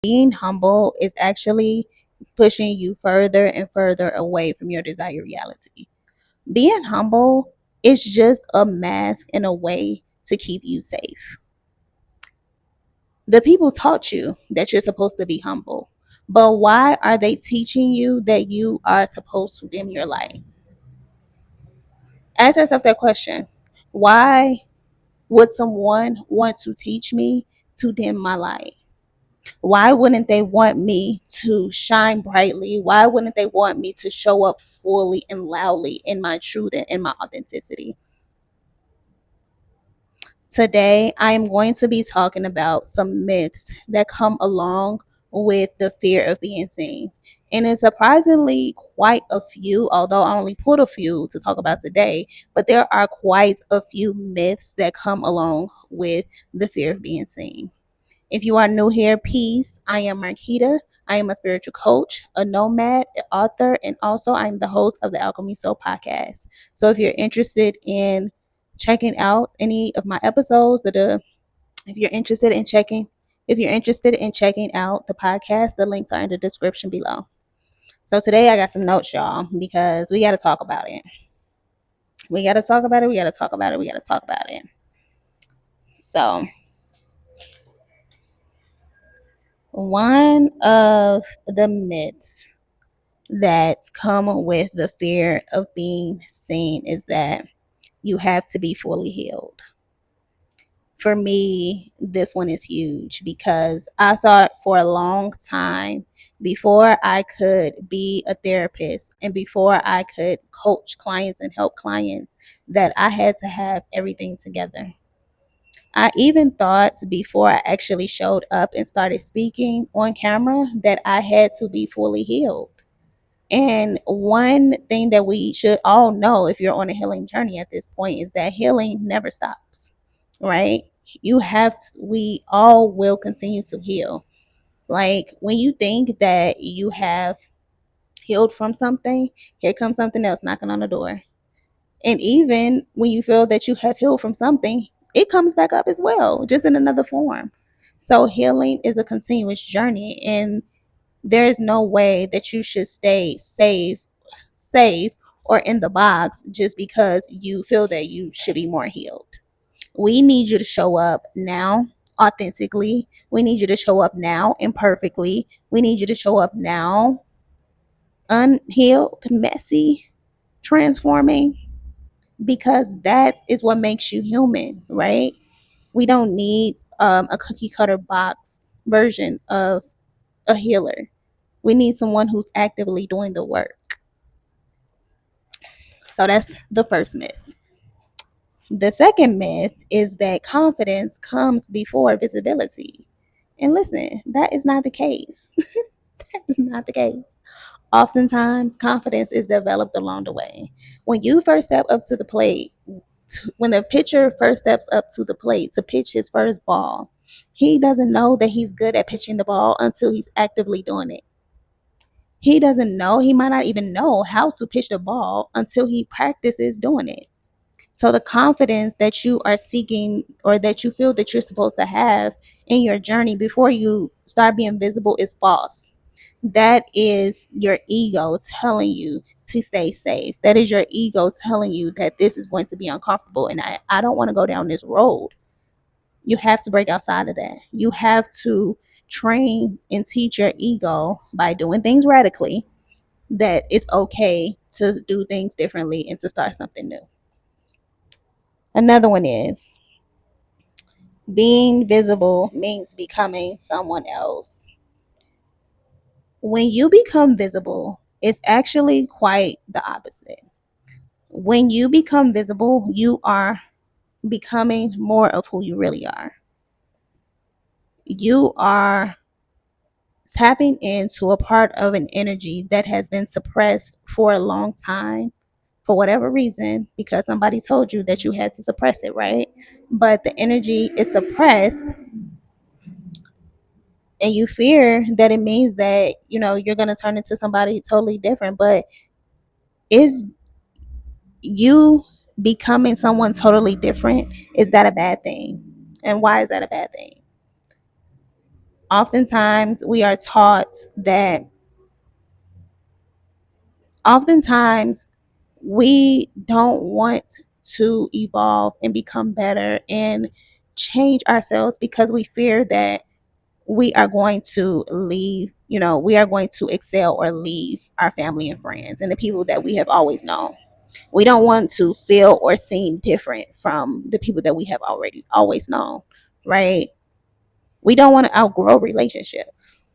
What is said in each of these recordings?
being humble is actually pushing you further and further away from your desired reality. Being humble is just a mask and a way to keep you safe. The people taught you that you're supposed to be humble, but why are they teaching you that you are supposed to dim your light? Ask yourself that question. Why would someone want to teach me to dim my light? Why wouldn't they want me to shine brightly? Why wouldn't they want me to show up fully and loudly in my truth and in my authenticity? Today, I am going to be talking about some myths that come along with the fear of being seen. And it's surprisingly quite a few, although I only pulled a few to talk about today, but there are quite a few myths that come along with the fear of being seen. If you are new here, peace. I am Markita. I am a spiritual coach, a nomad, an author, and also I'm the host of the Alchemy Soul podcast. So if you're interested in checking out any of my episodes, if you're interested in checking out the podcast, the links are in the description below. So today I got some notes, y'all, because we got to talk about it. We got to talk about it. We got to talk about it. We got to talk about it. So one of the myths that come with the fear of being seen is that you have to be fully healed. For me, this one is huge because I thought for a long time before I could be a therapist and before I could coach clients and help clients that I had to have everything together. I even thought before I actually showed up and started speaking on camera that I had to be fully healed. And one thing that we should all know if you're on a healing journey at this point is that healing never stops, right? We all will continue to heal. Like when you think that you have healed from something, here comes something else knocking on the door. And even when you feel that you have healed from something, it comes back up as well, just in another form. So healing is a continuous journey, and there's no way that you should stay safe or in the box just because you feel that you should be more healed. We need you to show up now authentically. We need you to show up now imperfectly. We need you to show up now unhealed, messy, transforming, because that is what makes you human, right? We don't need a cookie cutter box version of a healer. We need someone who's actively doing the work. So that's the first myth. The second myth is that confidence comes before visibility. And listen, that is not the case. That is not the case. Oftentimes, confidence is developed along the way. When you first step up to the plate, when the pitcher first steps up to the plate to pitch his first ball, he doesn't know that he's good at pitching the ball until he's actively doing it. He doesn't know, he might not even know how to pitch the ball until he practices doing it. So the confidence that you are seeking or that you feel that you're supposed to have in your journey before you start being visible is false. That is your ego telling you to stay safe. That is your ego telling you that this is going to be uncomfortable and I don't want to go down this road. You have to break outside of that. You have to train and teach your ego by doing things radically that it's okay to do things differently and to start something new. Another one is being visible means becoming someone else. When you become visible, it's actually quite the opposite. When you become visible, you are becoming more of who you really are. You are tapping into a part of an energy that has been suppressed for a long time for whatever reason, because somebody told you that you had to suppress it, right? But the energy is suppressed and you fear that it means that, you're going to turn into somebody totally different. But is you becoming someone totally different, is that a bad thing? And why is that a bad thing? Oftentimes, we are taught that, oftentimes, we don't want to evolve and become better and change ourselves because we fear that we are going to leave, we are going to excel or leave our family and friends and the people that we have always known. We don't want to feel or seem different from the people that we have already always known, right? We don't want to outgrow relationships.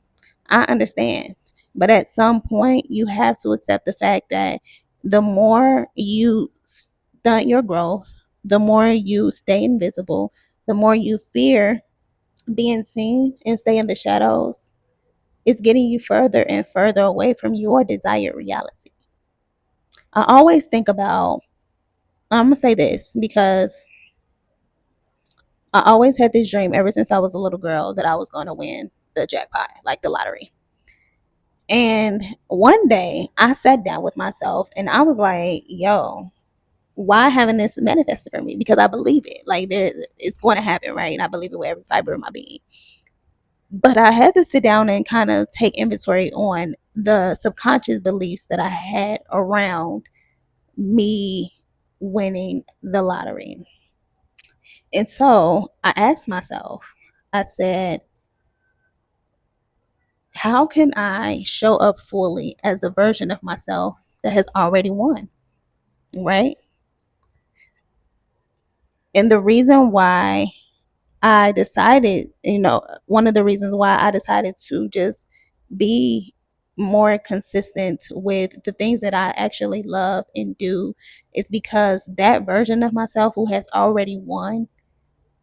I understand. But at some point, you have to accept the fact that the more you stunt your growth, the more you stay invisible, the more you fear being seen and stay in the shadows, it's getting you further and further away from your desired reality. I always think about, I'm going to say this because I always had this dream ever since I was a little girl that I was going to win the jackpot, like the lottery. And one day I sat down with myself and I was like, yo, why haven't this manifested for me? Because I believe it. Like it's going to happen, right? And I believe it with every fiber of my being. But I had to sit down and kind of take inventory on the subconscious beliefs that I had around me winning the lottery. And so I asked myself, I said, how can I show up fully as the version of myself that has already won? Right? And the reason why I decided, one of the reasons why I decided to just be more consistent with the things that I actually love and do is because that version of myself who has already won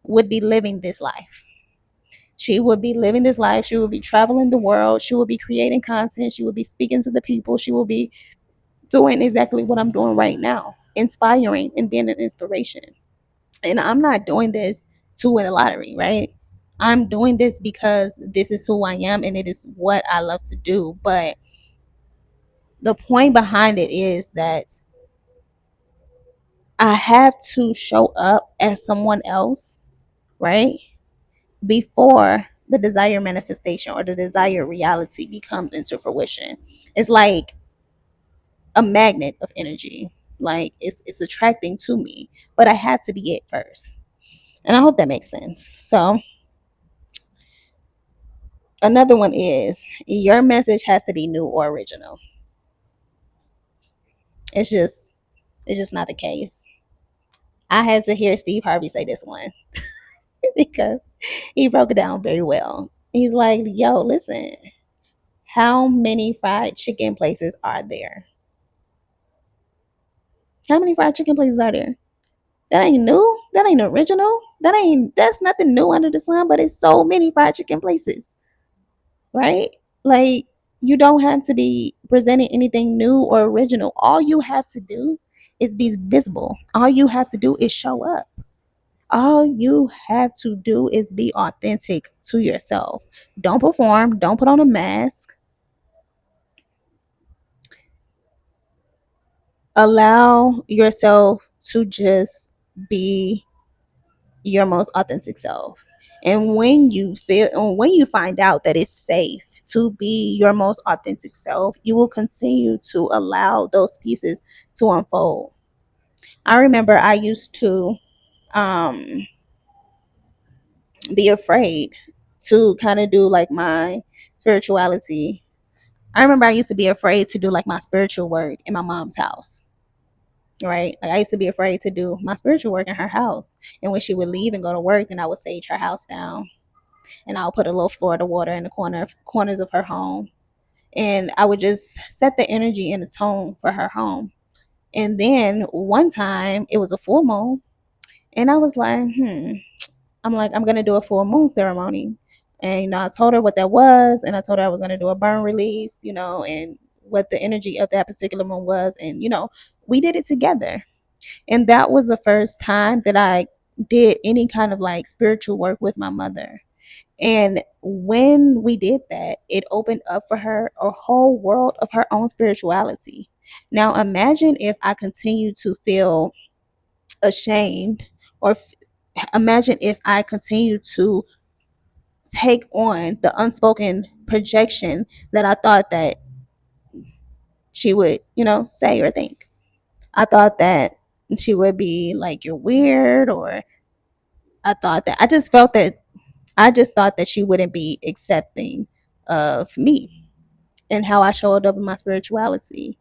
would be living this life. She would be living this life. She would be traveling the world. She would be creating content. She would be speaking to the people. She will be doing exactly what I'm doing right now, inspiring and being an inspiration. And I'm not doing this to win a lottery, right? I'm doing this because this is who I am and it is what I love to do. But the point behind it is that I have to show up as someone else, right? Before the desired manifestation or the desired reality becomes into fruition. It's like a magnet of energy. Like it's attracting to me, but I have to be it first. And I hope that makes sense. So another one is your message has to be new or original. It's just it's just not the case. I had to hear Steve Harvey say this one because he broke it down very well. He's like, yo, listen, how many fried chicken places are there? How many fried chicken places are there? That ain't new. That ain't original. That's nothing new under the sun, but it's so many fried chicken places, right? Like you don't have to be presenting anything new or original. All you have to do is be visible. All you have to do is show up. All you have to do is be authentic to yourself. Don't perform, don't put on a mask. Allow yourself to just be your most authentic self. And when you find out that it's safe to be your most authentic self, you will continue to allow those pieces to unfold. I remember I used to um, be afraid to kind of do like my spirituality. I remember I used to be afraid to do like my spiritual work in my mom's house. Right? Like I used to be afraid to do my spiritual work in her house. And when she would leave and go to work, then I would sage her house down and I'll put a little Florida water in the corners of her home. And I would just set the energy and the tone for her home. And then one time it was a full moon, and I was like, I'm like, I'm gonna do a full moon ceremony. And I told her what that was, and I told her I was gonna do a burn release, and what the energy of that particular moon was, and we did it together. And that was the first time that I did any kind of like spiritual work with my mother. And when we did that, it opened up for her a whole world of her own spirituality. Now, imagine if I continue to feel ashamed, or imagine if I continue to take on the unspoken projection that I thought that she would, say or think. I thought that she would be like, you're weird, or I just felt that I just thought that she wouldn't be accepting of me and how I showed up in my spirituality.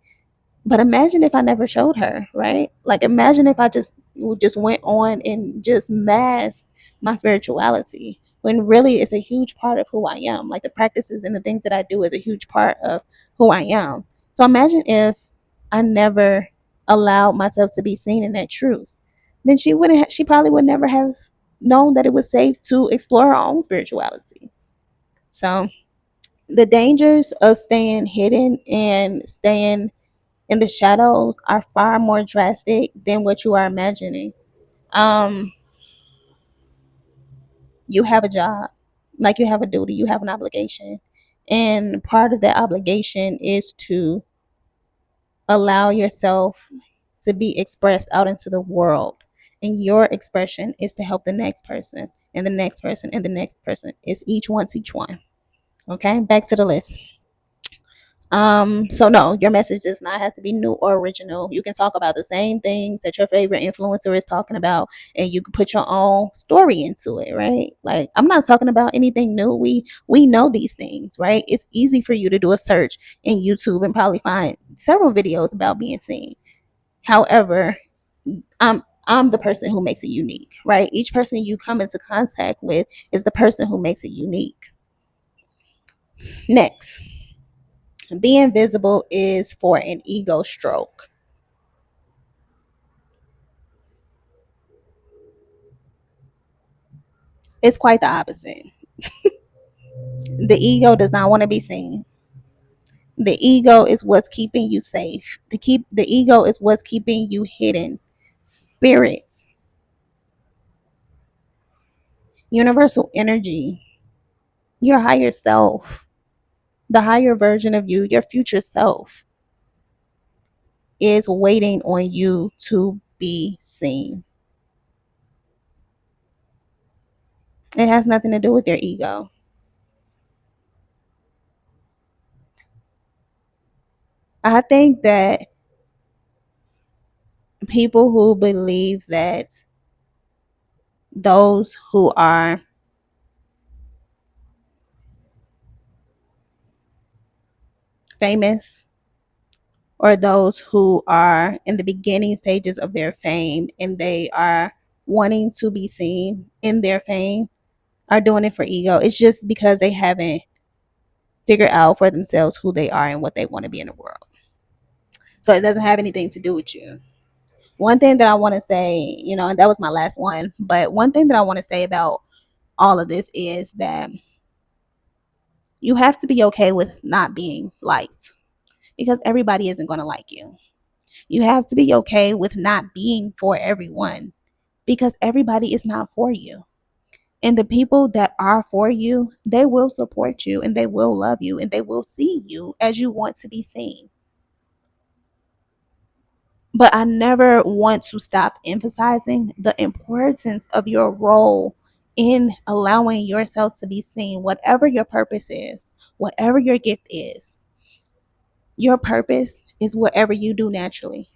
But imagine if I never showed her, right? Like imagine if I just went on and just masked my spirituality when really it's a huge part of who I am. Like the practices and the things that I do is a huge part of who I am. So imagine if I never allowed myself to be seen in that truth. Then she probably would never have known that it was safe to explore her own spirituality. So the dangers of staying hidden and staying in the shadows are far more drastic than what you are imagining. Um, you have a job, like you have a duty, you have an obligation. And part of that obligation is to allow yourself to be expressed out into the world. And your expression is to help the next person and the next person and the next person. It's each one teach one. Okay, back to the list. So no, your message does not have to be new or original. You can talk about the same things that your favorite influencer is talking about, and you can put your own story into it, right? Like I'm not talking about anything new. We know these things, right? It's easy for you to do a search in YouTube and probably find several videos about being seen. However, I'm the person who makes it unique, right? Each person you come into contact with is the person who makes it unique. Next, being visible is for an ego stroke. It's quite the opposite. The ego does not want to be seen. The ego is what's keeping you safe. The ego is what's keeping you hidden. Spirit, universal energy, your higher self, the higher version of you, your future self is waiting on you to be seen. It has nothing to do with your ego. I think that people who believe that those who are famous or those who are in the beginning stages of their fame and they are wanting to be seen in their fame are doing it for ego. It's just because they haven't figured out for themselves who they are and what they want to be in the world. So it doesn't have anything to do with you. One thing that I want to say, and that was my last one, but one thing that I want to say about all of this is that you have to be okay with not being liked because everybody isn't going to like you. You have to be okay with not being for everyone because everybody is not for you. And the people that are for you, they will support you and they will love you and they will see you as you want to be seen. But I never want to stop emphasizing the importance of your role in allowing yourself to be seen, whatever your purpose is, whatever your gift is. Your purpose is whatever you do naturally.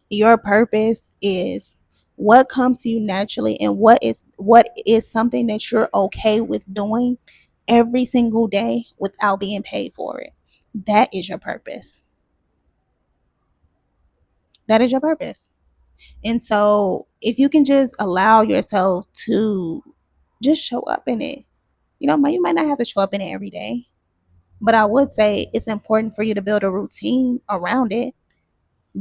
Your purpose is what comes to you naturally and what is something that you're okay with doing every single day without being paid for it. That is your purpose. That is your purpose. And so if you can just allow yourself to just show up in it, you might not have to show up in it every day, but I would say it's important for you to build a routine around it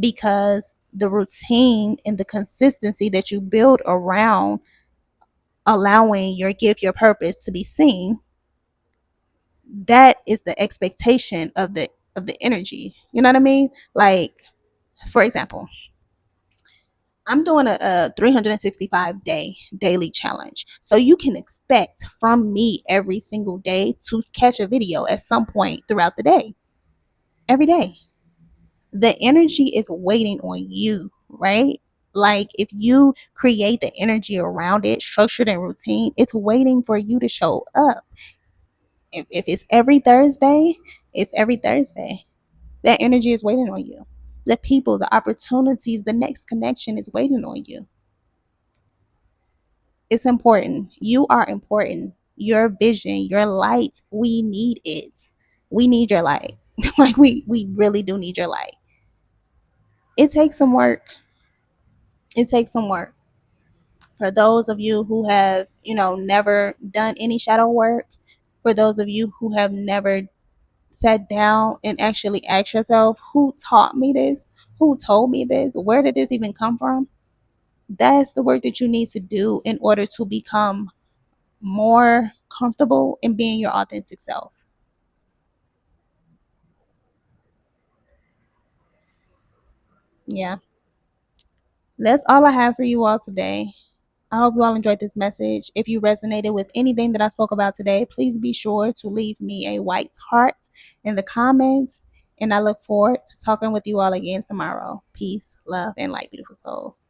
because the routine and the consistency that you build around allowing your gift, your purpose to be seen, that is the expectation of the energy. You know what I mean? Like, for example, I'm doing a 365-day daily challenge. So you can expect from me every single day to catch a video at some point throughout the day. Every day. The energy is waiting on you, right? Like if you create the energy around it, structured and routine, it's waiting for you to show up. If it's every Thursday, it's every Thursday. That energy is waiting on you. The people, the opportunities, the next connection is waiting on you. It's important. You are important. Your vision, your light, we need it. We need your light. Like we really do need your light. It takes some work. It takes some work. For those of you who have, never done any shadow work, for those of you who have never sat down and actually asked yourself, who taught me this? Who told me this? Where did this even come from? That's the work that you need to do in order to become more comfortable in being your authentic self. Yeah, that's all I have for you all today. I hope you all enjoyed this message. If you resonated with anything that I spoke about today, please be sure to leave me a white heart in the comments. And I look forward to talking with you all again tomorrow. Peace, love, and light, beautiful souls.